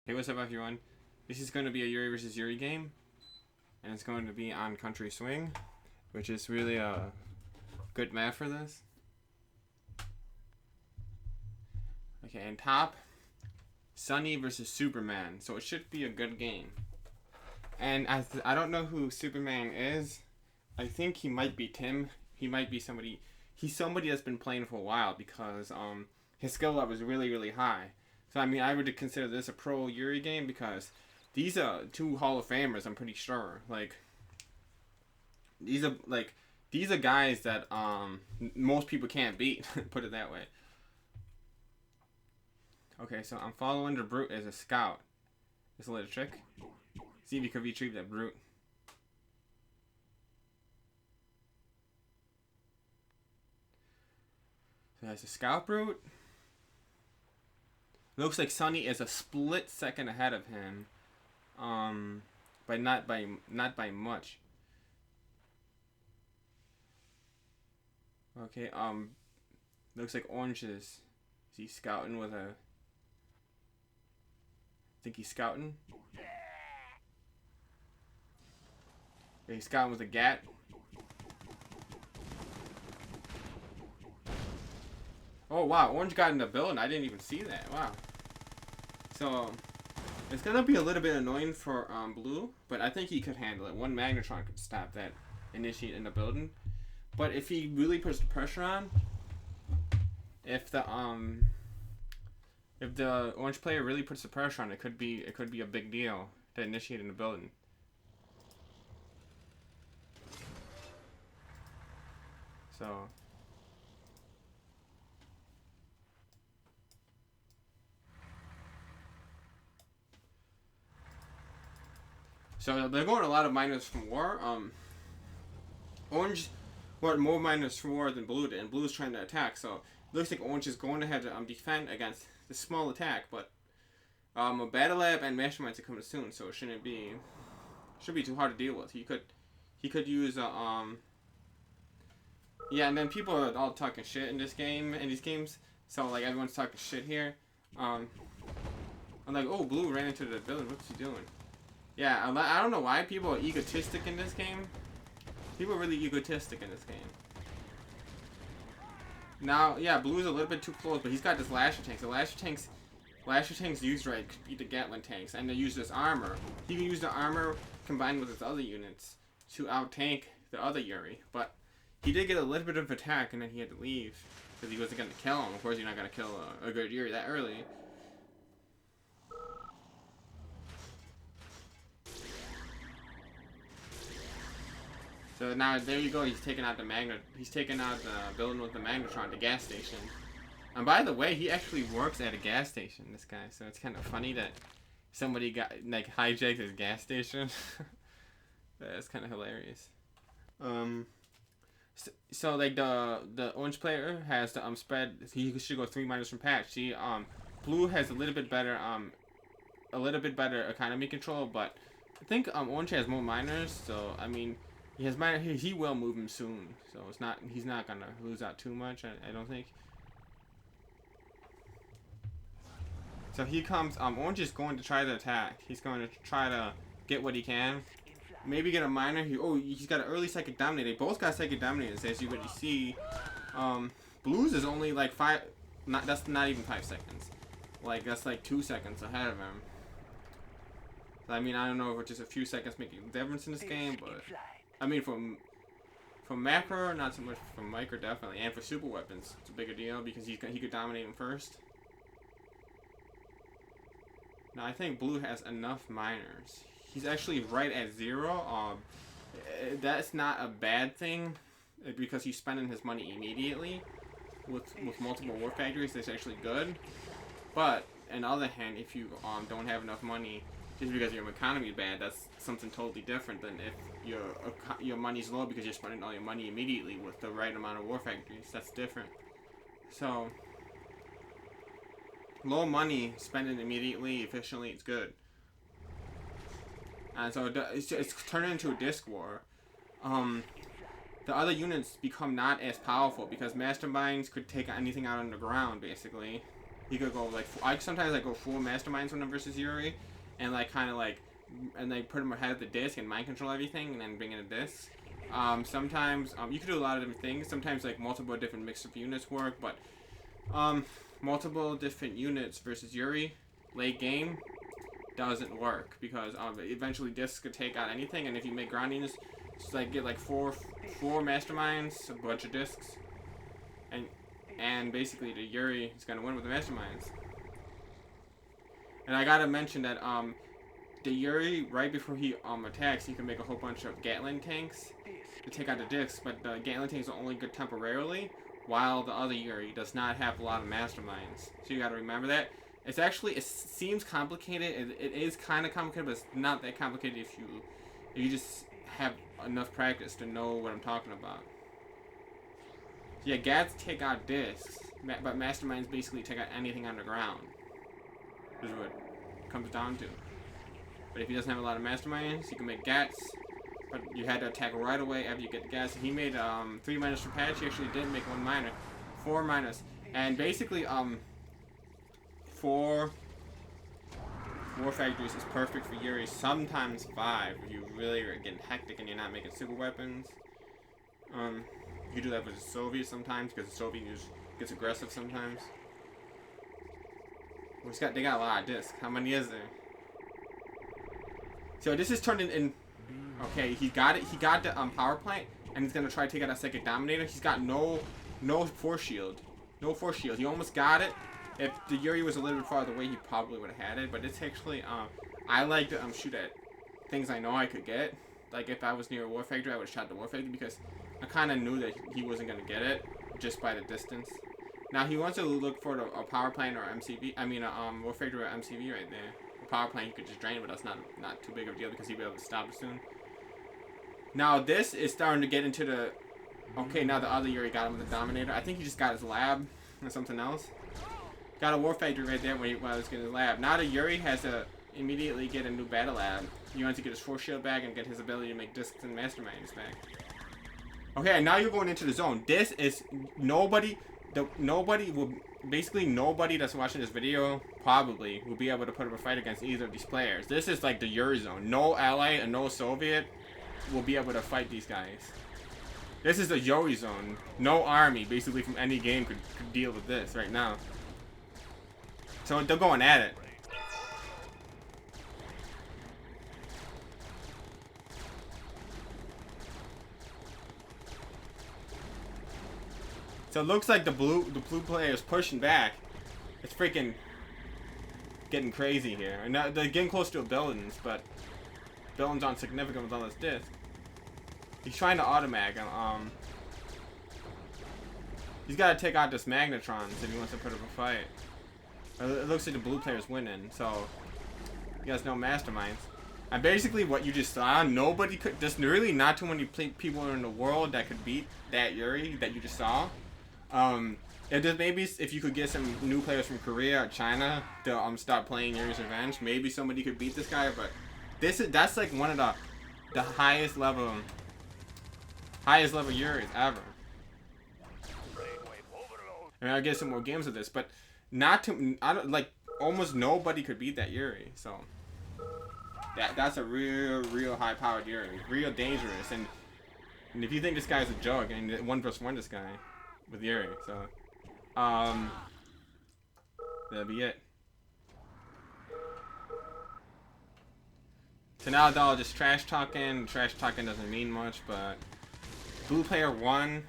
Hey, what's up everyone? This is going to be a Yuri versus Yuri game, and it's going to be on Country Swing, which is really a good map for this. Okay, and top, Sunny versus Superman, so it should be a good game. And I don't know who Superman is. I think he might be Tim. He might be somebody. He's somebody that's been playing for a while because his skill level is really high. So I mean, I would consider this a pro Yuri game because these are two Hall of Famers. I'm pretty sure. These are guys that most people can't beat. Put it that way. Okay, so I'm following the brute as a scout. Just a little trick. See if you can retrieve that brute. So that's a scout brute. Looks like Sunny is a split second ahead of him, but not by much. Okay, looks like Orange is he scouting with a? I think he's scouting. Yeah, he's scouting with a gat. Oh wow, Orange got in the building. I didn't even see that. Wow. So it's gonna be a little bit annoying for Blue, but I think he could handle it. One Magnetron could stop that initiate in the building. But if he really puts the pressure on, if the Orange player really puts the pressure on, it could be a big deal to initiate in the building. So they're going a lot of miners from war. Orange got more miners from war than Blue did, and Blue's trying to attack. So it looks like Orange is going to have to defend against the small attack, but a Battle Lab and Masterminds are coming soon, so it should be too hard to deal with. He could use yeah, and then people are all talking shit in these games. So like everyone's talking shit here. I'm like, oh, Blue ran into the building. What's he doing? Yeah, I don't know why people are egotistic in this game. People are really egotistic in this game. Now, yeah, Blue's a little bit too close, but he's got this Lasher tanks. The Lasher tanks used right could beat the Gatling tanks, and they use this armor. He can use the armor combined with his other units to out-tank the other Yuri. But he did get a little bit of attack, and then he had to leave because he wasn't going to kill him. Of course, you're not going to kill a good Yuri that early. So now there you go. He's taking out the building with the Magnetron, the gas station. And by the way, he actually works at a gas station. This guy, so it's kind of funny that somebody got hijacked his gas station. That's kind of hilarious. So like the Orange player has the spread. He should go 3 miners from patch. See, Blue has a little bit better economy control, but I think Orange has more miners. So I mean. He will move him soon, so he's not gonna lose out too much. I don't think. So he comes. Orange is going to try to attack. He's going to try to get what he can. Maybe get a miner. He's got an early Psychic Dominate. They both got Psychic Dominators, as you already see. Blues is only like 5. That's not even 5 seconds. Like that's like 2 seconds ahead of him. So, I mean, I don't know if just a few seconds make a difference in this game, but. I mean, from macro, not so much. From micro, definitely, and for super weapons, it's a bigger deal because he could dominate him first. Now I think Blue has enough miners. He's actually right at 0. That's not a bad thing because he's spending his money immediately with multiple war factories. That's actually good. But on the other hand, if you don't have enough money. Just because your economy is bad, that's something totally different than if your money's low because you're spending all your money immediately with the right amount of war factories. That's different. So, low money, spending immediately, efficiently, it's good. And so it's turning into a disc war. The other units become not as powerful because masterminds could take anything out on the ground, basically. He could go like I sometimes like go full masterminds when I'm versus Yuri, and like kind of like and like put him ahead of the disc and mind control everything and then bring in a disc. Sometimes you can do a lot of different things. Sometimes like multiple different mix of units work, but multiple different units versus Yuri late game doesn't work because eventually discs could take out anything, and if you make ground units, just like get like four masterminds, a bunch of discs, and basically the Yuri is gonna win with the masterminds. And I gotta mention that the Yuri, right before he attacks, he can make a whole bunch of Gatling tanks to take out the discs, but the Gatling tanks are only good temporarily, while the other Yuri does not have a lot of masterminds. So you gotta remember that. It's actually, it seems complicated. It is kind of complicated, but it's not that complicated if you just have enough practice to know what I'm talking about. So yeah, Gats take out discs, but masterminds basically take out anything on the ground. This is what it comes down to. But if he doesn't have a lot of masterminds, you can make Gats, but you had to attack right away after you get the Gats. He made 3 minus for patch. He actually did make 1 minor, 4 minus, and basically 4 war factories is perfect for Yuri. Sometimes 5 if you really are getting hectic and you're not making super weapons. You can do that with the Soviet sometimes because the Soviet gets aggressive sometimes. Well, they got a lot of discs. How many is there? So this is turned in. Okay, he got it. He got the power plant, and he's gonna try to take out a second Dominator. He's got no force shield, no force shield. He almost got it. If the Yuri was a little bit farther away, he probably would have had it. But it's actually I like to shoot at things I know I could get. Like if I was near a war factory, I would have shot the war factory because I kind of knew that he wasn't gonna get it just by the distance. Now he wants to look for a power plant or MCV. I mean a war factory or MCV right there. A power plant he could just drain, but that's not too big of a deal because he'll be able to stop it soon. Now this is starting to get into the. Okay, now the other Yuri got him with the Dominator. I think he just got his lab or something else. Got a war factory right there when he was getting his lab. Now the Yuri has to immediately get a new battle lab. He wants to get his force shield back and get his ability to make discs and masterminds back. Okay, now you're going into the zone. This is nobody will basically nobody that's watching this video probably will be able to put up a fight against either of these players. This is like the Yuri zone. No ally and no Soviet will be able to fight these guys. This is the Yuri zone. No army basically from any game could deal with this right now. So they're going at it. So it looks like the blue player is pushing back. It's freaking getting crazy here. And now they're getting close to buildings, but buildings aren't significant with all this disc. He's trying to automag him. He's got to take out this Magnetrons if he wants to put up a fight. It looks like the blue player's winning, so he has no masterminds. And basically what you just saw, nobody could, there's really not too many people in the world that could beat that Yuri that you just saw. If you could get some new players from Korea or China to start playing Yuri's Revenge, maybe somebody could beat this guy, but that's like one of the highest level Yuris ever. I mean, I'll get some more games of this, but almost nobody could beat that Yuri, so that's a real high powered Yuri, real dangerous, and if you think this guy's a joke, and 1v1 this guy with Yuri, so that'll be it. So now they're all just trash talking. Trash talking doesn't mean much, but blue player won.